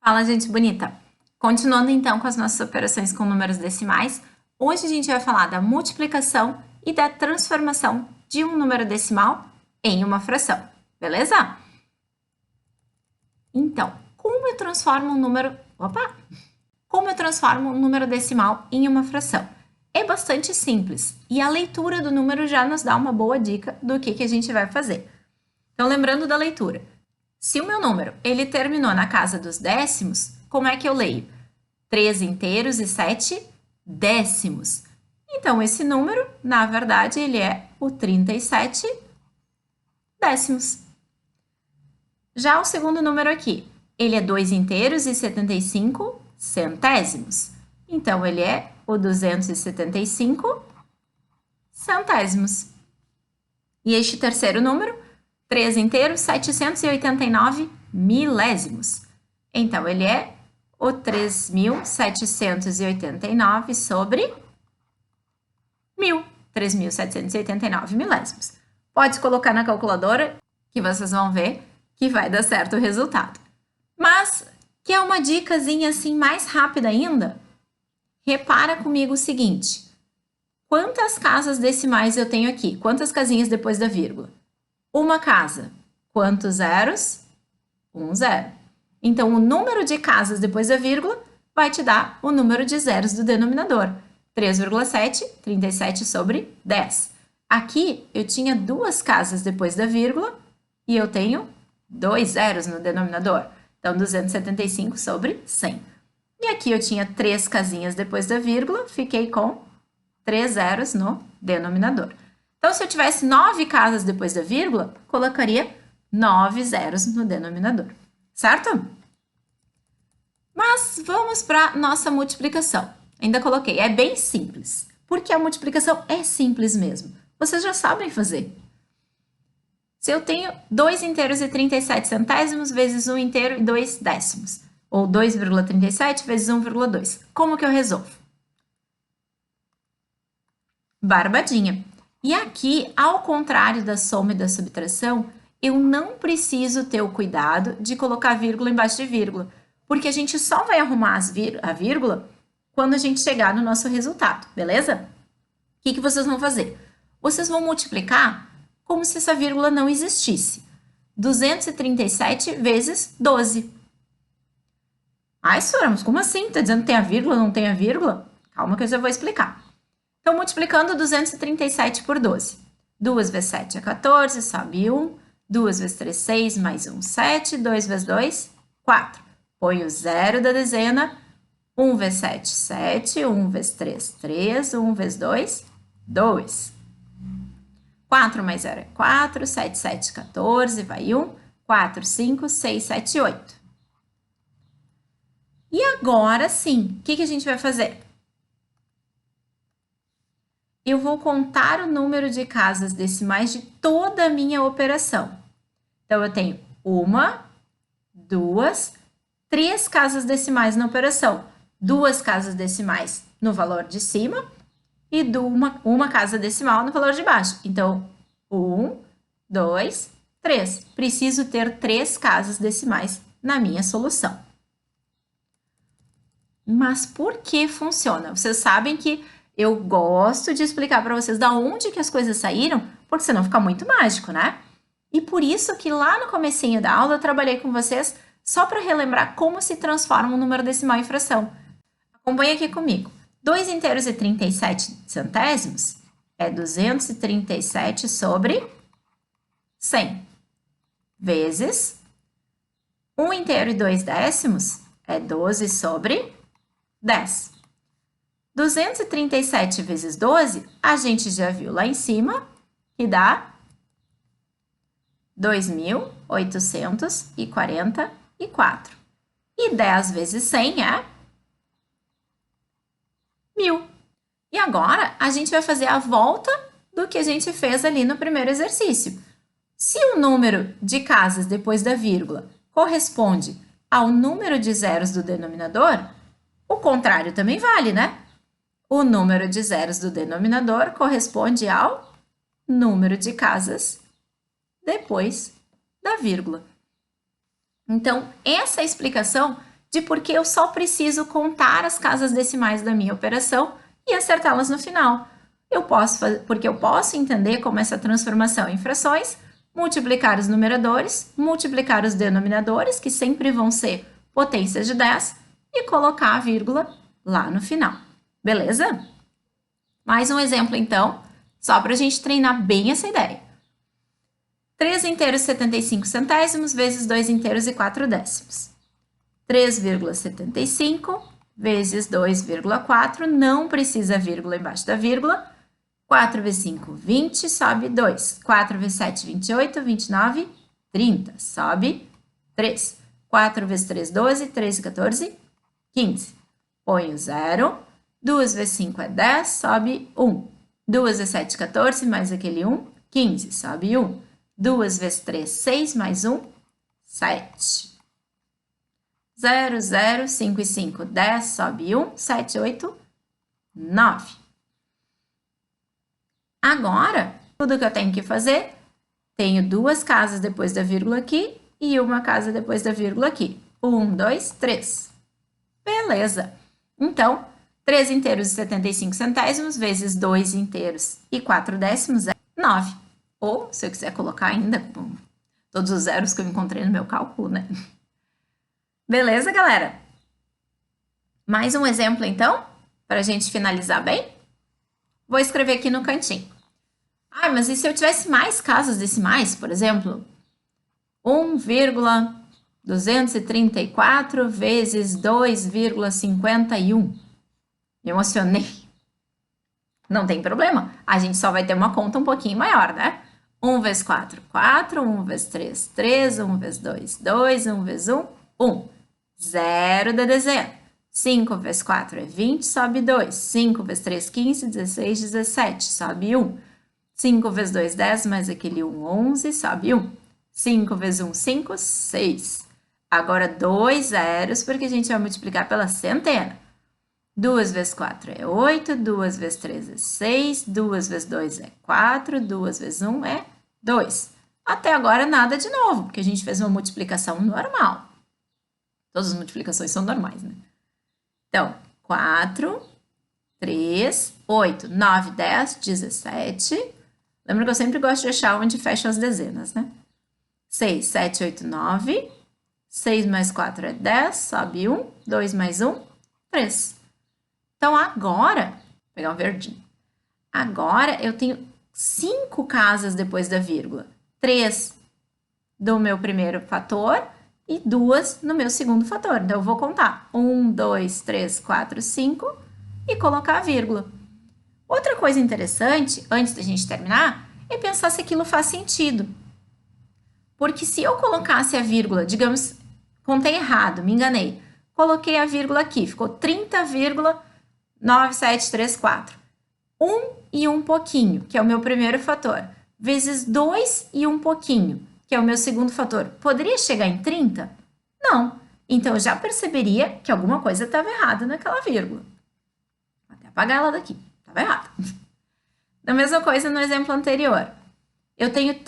Fala, gente bonita! Continuando então com as nossas operações com números decimais, hoje a gente vai falar da multiplicação e da transformação de um número decimal em uma fração, beleza? Então, como eu transformo um número... Como eu transformo um número decimal em uma fração? É bastante simples e a leitura do número já nos dá uma boa dica do que a gente vai fazer. Então, lembrando da leitura. Se o meu número ele terminou na casa dos décimos, como é que eu leio? 3 inteiros e 7 décimos. Então, esse número, na verdade, ele é o 37 décimos. Já o segundo número aqui, ele é 2 inteiros e 75 centésimos. Então, ele é o 275 centésimos. E este terceiro número, 3 inteiros, 789 milésimos. Então, ele é o 3.789 sobre 1.000. 3.789 milésimos. Pode colocar na calculadora que vocês vão ver que vai dar certo o resultado. Mas, quer uma dicasinha assim mais rápida ainda? Repara comigo o seguinte. Quantas casas decimais eu tenho aqui? Quantas casinhas depois da vírgula? Uma casa. Quantos zeros? Um zero. Então, o número de casas depois da vírgula vai te dar o número de zeros do denominador. 3,7, 37 sobre 10. Aqui, eu tinha duas casas depois da vírgula e eu tenho 2 zeros no denominador. Então, 275 sobre 100. E aqui eu tinha 3 casinhas depois da vírgula, fiquei com 3 zeros no denominador. Então, se eu tivesse 9 casas depois da vírgula, colocaria 9 zeros no denominador, certo? Mas vamos para a nossa multiplicação. Ainda coloquei, é bem simples, porque a multiplicação é simples mesmo. Vocês já sabem fazer. Se eu tenho 2 inteiros e 37 centésimos vezes 1 inteiro e 2 décimos, ou 2,37 vezes 1,2, como que eu resolvo? Barbadinha. E aqui, ao contrário da soma e da subtração, eu não preciso ter o cuidado de colocar vírgula embaixo de vírgula, porque a gente só vai arrumar a vírgula quando a gente chegar no nosso resultado, beleza? O que vocês vão fazer? Vocês vão multiplicar como se essa vírgula não existisse. 237 vezes 12. Ai, Sora, mas como assim? Tá dizendo que tem a vírgula, não tem a vírgula? Calma que eu já vou explicar. Então, multiplicando 237 por 12. 2 vezes 7 é 14, sobe 1. 2 vezes 3, 6, mais 1, 7. 2 vezes 2, 4. Põe o zero da dezena. 1 vezes 7, 7. 1 vezes 3, 3. 1 vezes 2, 2. 4 mais 0 é 4. 7, 7, 14. Vai 1. 4, 5, 6, 7, 8. E agora sim, o que a gente vai fazer? Eu vou contar o número de casas decimais de toda a minha operação. Então, eu tenho 1, 2, 3 casas decimais na operação. 2 casas decimais no valor de cima e uma casa decimal no valor de baixo. Então, 1, 2, 3. Preciso ter 3 casas decimais na minha solução. Mas por que funciona? Vocês sabem que eu gosto de explicar para vocês da onde que as coisas saíram, porque senão fica muito mágico, né? E por isso que lá no comecinho da aula eu trabalhei com vocês só para relembrar como se transforma um número decimal em fração. Acompanhe aqui comigo. 2 inteiros e 37 centésimos é 237 sobre 100, vezes 1 inteiro e 2 décimos é 12 sobre 10. 237 vezes 12, a gente já viu lá em cima, que dá 2.844. E 10 vezes 100 é 1.000. E agora, a gente vai fazer a volta do que a gente fez ali no primeiro exercício. Se o número de casas depois da vírgula corresponde ao número de zeros do denominador, o contrário também vale, né? O número de zeros do denominador corresponde ao número de casas depois da vírgula. Então, essa explicação de porque eu só preciso contar as casas decimais da minha operação e acertá-las no final. Porque eu posso entender como essa transformação em frações, multiplicar os numeradores, multiplicar os denominadores, que sempre vão ser potências de 10, e colocar a vírgula lá no final. Beleza? Mais um exemplo, então, só para a gente treinar bem essa ideia. 3 inteiros e 75 centésimos vezes 2 inteiros e 4 décimos. 3,75 vezes 2,4, não precisa vírgula embaixo da vírgula. 4 vezes 5, 20, sobe 2. 4 vezes 7, 28, 29, 30, sobe 3. 4 vezes 3, 12, 13, 14, 15. Põe o 0. 2 vezes 5 é 10, sobe 1. 2 vezes 7, 14, mais aquele 1, 15, sobe 1. 2 vezes 3, 6, mais 1, 7. 0, 0, 5 e 5, 10, sobe 1, 7, 8, 9. Agora, tudo que eu tenho que fazer, tenho duas casas depois da vírgula aqui e uma casa depois da vírgula aqui. 1, 2, 3. Beleza. Então, 3 inteiros e 75 centésimos vezes 2 inteiros e 4 décimos é 9. Ou, se eu quiser colocar ainda com todos os zeros que eu encontrei no meu cálculo, né? Beleza, galera? Mais um exemplo, então, para a gente finalizar bem? Vou escrever aqui no cantinho. Ah, mas e se eu tivesse mais casas decimais, por exemplo? 1,234 vezes 2,51. Me emocionei. Não tem problema. A gente só vai ter uma conta um pouquinho maior, né? 1 vezes 4, 4. 1 vezes 3, 3. 1 vezes 2, 2. 1 vezes 1, 1. 0 da dezena. 5 vezes 4 é 20, sobe 2. 5 vezes 3, 15, 16, 17, sobe 1. 5 vezes 2, 10, mais aquele 1, 11, sobe 1. 5 vezes 1, 5, 6. Agora, 2 zeros, porque a gente vai multiplicar pela centena. 2 vezes 4 é 8, 2 vezes 3 é 6, 2 vezes 2 é 4, 2 vezes 1 é 2. Até agora, nada de novo, porque a gente fez uma multiplicação normal. Todas as multiplicações são normais, né? Então, 4, 3, 8, 9, 10, 17. Lembra que eu sempre gosto de achar onde fecham as dezenas, né? 6, 7, 8, 9. 6 mais 4 é 10, sobe 1. 2 mais 1, 3. Então, agora, vou pegar um verdinho. Agora, eu tenho 5 casas depois da vírgula. 3 do meu primeiro fator e 2 no meu segundo fator. Então, eu vou contar 1, 2, 3, 4, 5 e colocar a vírgula. Outra coisa interessante, antes da gente terminar, é pensar se aquilo faz sentido. Porque se eu colocasse a vírgula, digamos, contei errado, me enganei. Coloquei a vírgula aqui, ficou 30,9734. 1 e um pouquinho, que é o meu primeiro fator, vezes 2 e um pouquinho, que é o meu segundo fator. Poderia chegar em 30? Não. Então, eu já perceberia que alguma coisa estava errada naquela vírgula. Vou até apagar ela daqui. Estava errado. Da mesma coisa no exemplo anterior. Eu tenho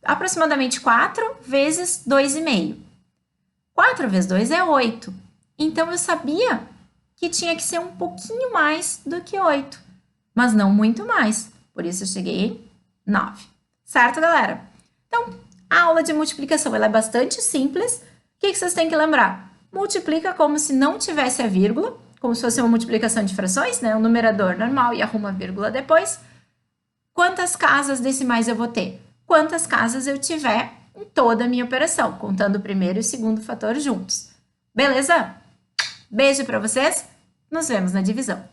aproximadamente 4 vezes 2,5. 4 vezes 2 é 8. Então, eu sabia que tinha que ser um pouquinho mais do que 8. Mas não muito mais. Por isso, eu cheguei em 9. Certo, galera? Então, a aula de multiplicação ela é bastante simples. O que vocês têm que lembrar? Multiplica como se não tivesse a vírgula, como se fosse uma multiplicação de frações, né? O numerador normal e arruma a vírgula depois. Quantas casas decimais eu vou ter? Quantas casas eu tiver em toda a minha operação, contando o primeiro e o segundo fator juntos. Beleza? Beijo para vocês. Nos vemos na divisão.